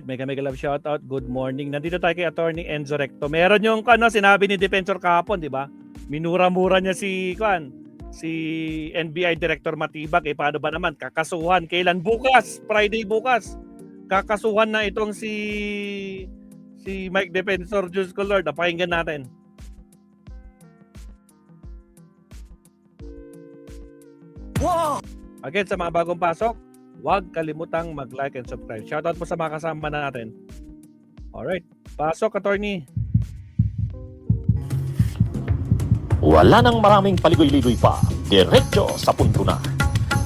Alright, mega love shoutout. Good morning. Nandito tayo kay Attorney Enzo Recto. Meron yung sinabi ni Defensor kahapon, di ba? Minura-mura niya si NBI Director Matibag. Paano ba naman? Kakasuhan. Kailan? Bukas. Friday bukas. Kakasuhan na itong si Mike Defensor. Diyos ko Lord. Pakinggan natin. Wow! Again, sa mga bagong pasok, huwag kalimutang mag-like and subscribe. Shoutout po sa mga kasama natin. Alright. Pasok, Attorney. Wala nang maraming paligoy-ligoy pa. Diretso sa punto na.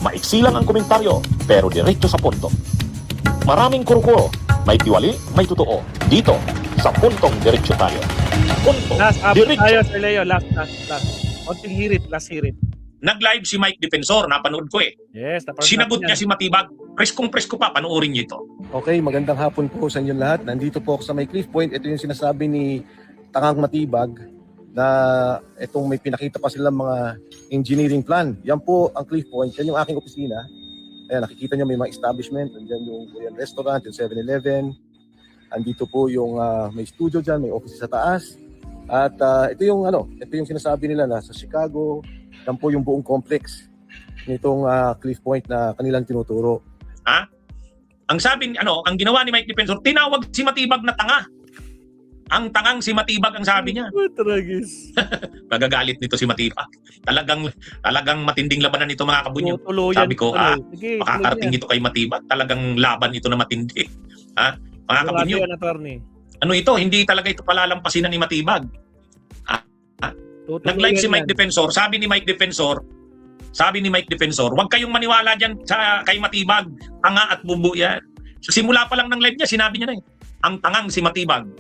Maiksi lang ang komentaryo, pero diretso sa punto. Maraming kuro-kuro. May tiwali, may totoo. Dito, sa puntong diretso tayo. Punto, Last up diretso. tayo, Sir Leo. Last. Konting hirit, last hirit. Nag-live si Mike Defensor, napanood ko eh. Yes, Sinagot niya si Matibag, preskong-presko pa, panoorin niyo ito. Okay, magandang hapon po sa inyong lahat. Nandito po ako sa may Cliff Point. Ito yung sinasabi ni Tangang Matibag na itong may pinakita pa silang mga engineering plan. Yan po ang Cliff Point. Yan yung aking opisina. Ayan, nakikita nyo may mga establishment. Andyan yung restaurant, yung 7-Eleven. Andito po yung may studio dyan, may office sa taas. At ito yung sinasabi nila na sa Chicago, yan po yung buong complex nitong Cliff Point na kanilang tinuturo. Ha? Ang sabi, ang ginawa ni Mike Defensor, tinawag si Matibag na tanga. Ang tangang si Matibag ang sabi niya. Tragis. Magagalit nito si Matibag. Talagang matinding labanan nito mga kabunyo. Tuluyan, Sabi ko, sige, makakarating ito kay Matibag. Talagang laban ito na matindi. Ha? Mga kabunyo. Ano ito? Hindi talaga ito palalampasin ni Matibag. Nag-live si Mike Defensor. Sabi ni Mike Defensor, huwag kayong maniwala dyan kay Matibag. Tanga at bubo yan. Sa simula pa lang ng live niya, sinabi niya na ang tangang si Matibag.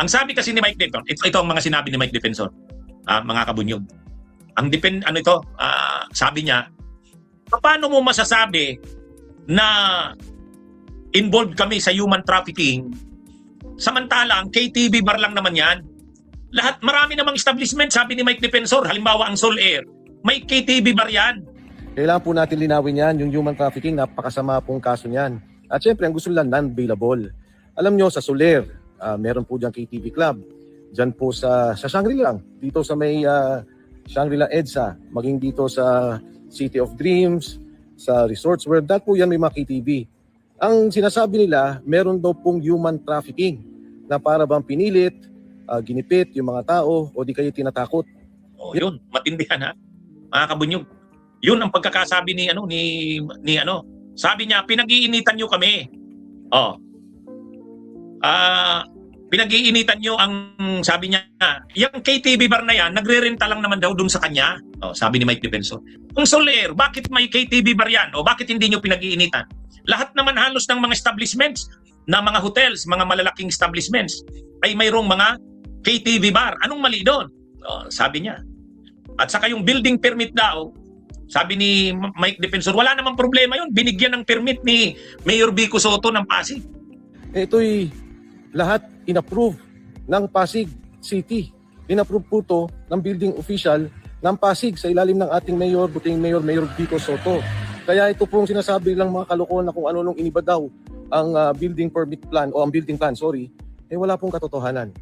Ang sabi kasi ni Mike Defensor, ito ang mga sinabi ni Mike Defensor, mga kabunyog. Sabi niya, paano mo masasabi na involved kami sa human trafficking samantalang KTV bar lang naman yan? Marami namang establishment, sabi ni Mike Defensor, halimbawa ang Sol Air, may KTV bar yan. Kailangan po natin linawin yan, yung human trafficking, napakasama pong kaso niyan. At syempre, ang gusto nila non-bailable. Alam nyo, sa Soler, meron po dyan KTV Club. Dyan po sa Shangri-La lang, dito sa may Shangri-La EDSA, maging dito sa City of Dreams, sa Resorts World, dahil po yan may mga KTV. Ang sinasabi nila, meron daw pong human trafficking na para bang pinilit, ginipit yung mga tao o di kayo tinatakot. Yun, matindihan ha. Mga kabunyog. Yun ang pagkakasabi ni sabi niya, pinag-iinitan niyo kami. Pinag-iinitan niyo ang, sabi niya, yung KTV bar na yan, nagre-renta lang naman daw dun sa kanya. Sabi ni Mike Defensor. Ang Soler, bakit may KTV bar yan? Bakit hindi niyo pinag-iinitan? Lahat naman halos ng mga establishments, na mga hotels, mga malalaking establishments, ay mayroong mga KTV bar. Anong mali doon? Sabi niya. At saka yung building permit daw, sabi ni Mike Defensor, wala namang problema yun. Binigyan ng permit ni Mayor Vico Soto ng Pasig. Ito'y lahat inapprove ng Pasig City. Inapprove po ito ng building official ng Pasig sa ilalim ng ating Mayor, buting Mayor Vico Soto. Kaya ito pong sinasabi lang mga kalokohan na kung ano nung iniba daw ang building permit plan o ang building plan, wala pong katotohanan.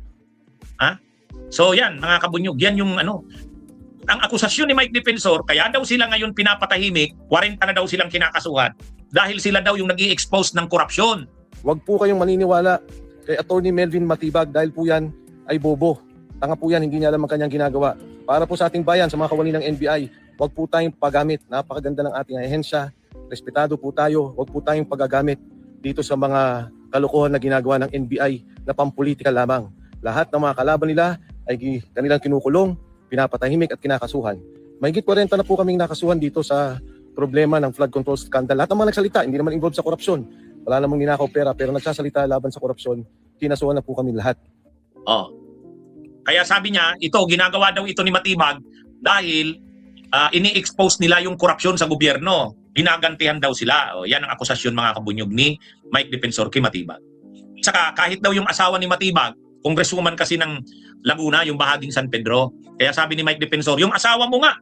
So yan, mga kabunyog, yan yung ang akusasyon ni Mike Defensor, kaya daw sila ngayon pinapatahimik, 40 na daw silang kinakasuhan dahil sila daw yung nag-i-expose ng korupsyon. Huwag po kayong maniniwala kay Attorney Melvin Matibag dahil po yan ay bobo. Tanga po yan, hindi niya alam ang kanyang ginagawa. Para po sa ating bayan, sa mga kawani ng NBI, huwag po tayong paggamit. Napakaganda ng ating ahensya, respetado po tayo, huwag po tayong paggagamit dito sa mga kalokohan na ginagawa ng NBI na pampolitika lamang. Lahat ng mga kalaban nila ay kanilang kinukulong, pinapatahimik at kinakasuhan. Mahigit 40 na po kaming nakasuhan dito sa problema ng flood control scandal. Lahat ng mga nagsalita, hindi naman involved sa korupsyon. Wala namang ninakaw pera pero nagsasalita laban sa korupsyon, kinasuhan na po kami lahat. Kaya sabi niya, ito, ginagawa daw ito ni Matibag dahil ini-expose nila yung korupsyon sa gobyerno. Ginagantihan daw sila. Yan ang akusasyon mga kabunyog ni Mike Defensor kay Matibag. Saka kahit daw yung asawa ni Matibag, congresswoman kasi ng Laguna, yung bahaging San Pedro. Kaya sabi ni Mike Defensor, yung asawa mo nga,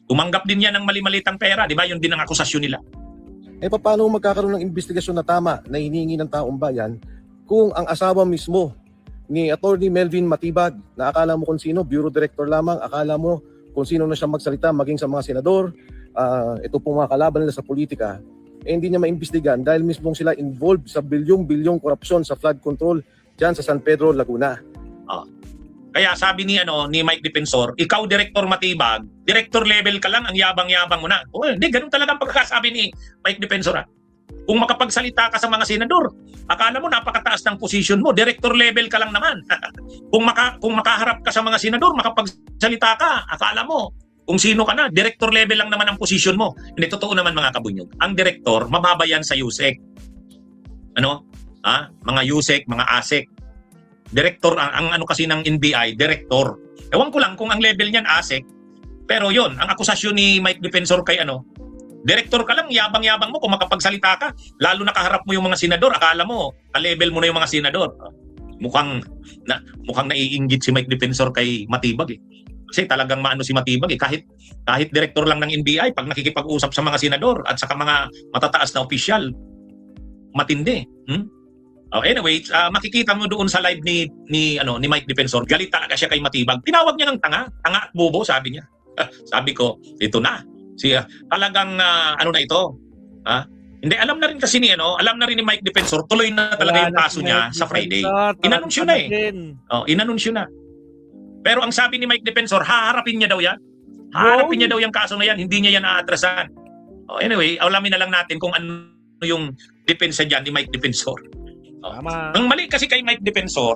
tumanggap din yan ng mali-malitang pera, di ba? Yun din ang akusasyon nila. paano magkakaroon ng investigasyon na tama na hinihingi ng taong bayan kung ang asawa mismo ni Attorney Melvin Matibag, na akala mo kung sino, Bureau Director lamang, akala mo kung sino na siya magsalita maging sa mga senador, ito pong mga kalaban nila sa politika, hindi niya maimbestigahan dahil mismong sila involved sa bilyong-bilyong korupsyon sa flood control dyan sa San Pedro, Laguna. Kaya sabi ni Mike Defensor, ikaw Director Matibag, director level ka lang, ang yabang-yabang mo na. Hindi, ganun talaga ang pagkakasabi ni Mike Defensor. Kung makapagsalita ka sa mga senador, akala mo napakataas ng position mo, director level ka lang naman. kung makaharap ka sa mga senador, makapagsalita ka, akala mo kung sino ka na, director level lang naman ang position mo. Hindi, totoo naman mga kabunyog. Ang director, mababa yan sa USEC. Mga USEC, mga ASEC. Director, ang ano kasi ng NBI, director. Ewan ko lang kung ang level niyan ASEC. Pero yon, ang akusasyon ni Mike Defensor kay director ka lang, yabang-yabang mo kung makapagsalita ka. Lalo nakaharap mo yung mga senador, akala mo, ka-level mo na yung mga senador. Mukhang naiinggit si Mike Defensor kay Matibag. Kasi talagang maano si Matibag. Kahit director lang ng NBI, pag nakikipag-usap sa mga senador at saka mga matataas na opisyal, matindi. Anyway, makikita mo doon sa live ni Mike Defensor, galit talaga siya kay Matibag. Tinawag niya ng tanga at bobo, sabi niya. Sabi ko, ito na. Talagang na ito. Hindi, alam na rin kasi alam na rin ni Mike Defensor, tuloy na talaga yung kaso niya sa Friday. Inanunsyo na inanunsyo na. Pero ang sabi ni Mike Defensor, haharapin niya daw yan. Haharapin niya daw yung kaso na yan, hindi niya yan aatrasan. Anyway, alamin na lang natin kung ano yung depensa dyan ni Mike Defensor. Ang mali kasi kay Mike Defensor,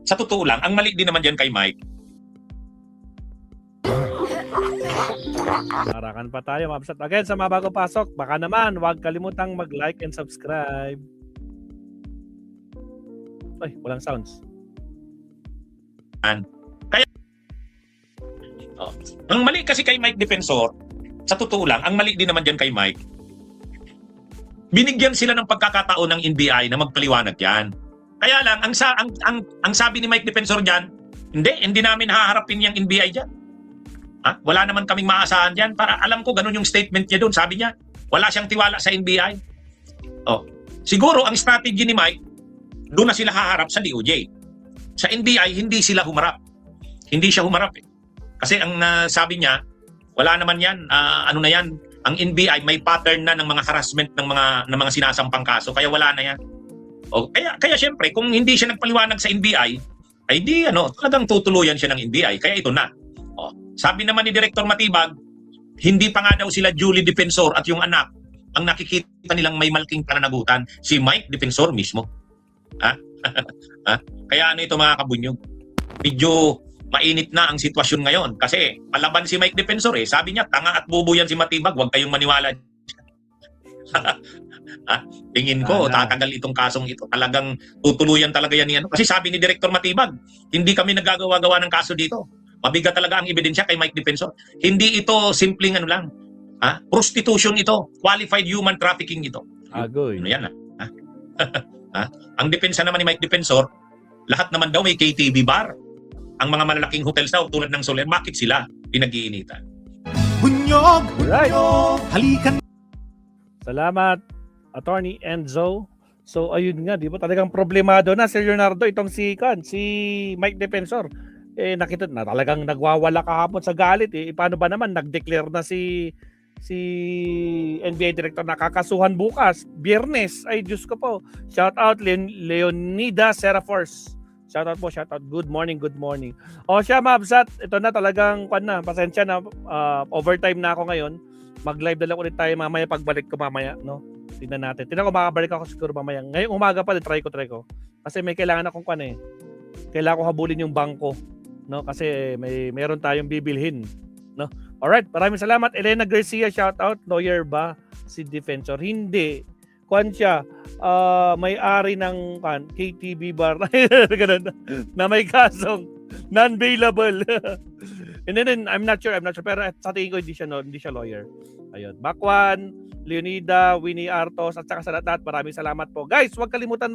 sa totoo lang, ang mali din naman dyan kay Mike. Tarakan pa tayo, mabsat. Again, sa mga bago pasok, baka naman, huwag kalimutang mag-like and subscribe. Ay, walang sounds. Ang mali kasi kay Mike Defensor, sa totoo lang, ang mali din naman dyan kay Mike. Binigyan sila ng pagkakataon ng NBI na magpaliwanag yan. Kaya lang, ang sabi ni Mike Defensor dyan, hindi namin haharapin yung NBI dyan. Wala naman kaming maasahan dyan. Para alam ko, ganun yung statement niya doon. Sabi niya, wala siyang tiwala sa NBI. Siguro, ang strategy ni Mike, doon na sila haharap sa DOJ. Sa NBI, hindi sila humarap. Hindi siya humarap. Kasi ang sabi niya, wala naman yan. Ano na yan? Ang NBI may pattern na ng mga harassment ng mga sinasampang kaso, kaya wala na yan. Kaya syempre, kung hindi siya nagpaliwanag sa NBI, ay di talagang tutuluyan siya ng NBI. Kaya ito na. Sabi naman ni Director Matibag, hindi pa nga daw sila Julie Defensor at yung anak ang nakikita nilang may malaking pananagutan, si Mike Defensor mismo. Kaya ito mga kabunyog, medyo mainit na ang sitwasyon ngayon kasi palaban si Mike Defensor sabi niya, tanga at bobo yan si Matibag, huwag kayong maniwala. Tingin ko, tatagal itong kasong ito. Talagang tutuluyan talaga yan ni Kasi sabi ni Director Matibag, hindi kami nagagawa-gawa ng kaso dito. Mabigat talaga ang ebidensya kay Mike Defensor. Hindi ito simpleng lang. Prostitution ito. Qualified human trafficking ito. Agoy. Yan Ang depensa naman ni Mike Defensor, lahat naman daw may KTV bar. Ang mga malalaking hotels daw tulad ng Soler, bakit sila pinag-iinitan? Bunyog! Right. Halikan! Salamat, Attorney Enzo. So, ayun nga, di ba? Talagang problemado na, Sir Leonardo, itong si Mike Defensor. Nakita na talagang nagwawala kahapon sa galit. Paano ba naman? Nag-declare na si NBI Director na kakasuhan bukas, Biyernes. Ay, Diyos ko po. Shout out Leonida Serafors. Shout out po, shout out. Good morning, good morning. Siya, Mabsat, ito na talagang, pasensya na, overtime na ako ngayon. Mag-live na lang ulit tayo mamaya pagbalik ko mamaya, no? Tingnan natin. Tingnan ko, makabalik ako siguro mamaya. Ngayong umaga pa, try ko. Kasi may kailangan akong kailangan ko habulin yung bangko, no? Kasi meron tayong bibilhin, no? Alright, maraming salamat. Elena Garcia, shout out. Lawyer ba si Defensor? Hindi. Siya, may-ari ng KTV bar ganun, na may kasong non-bailable. And then I'm not sure, pero sa tingin ko hindi siya lawyer. Ayun. Bakwan, Leonida, Winnie Artos, at saka sa lahat, maraming salamat po. Guys, huwag kalimutan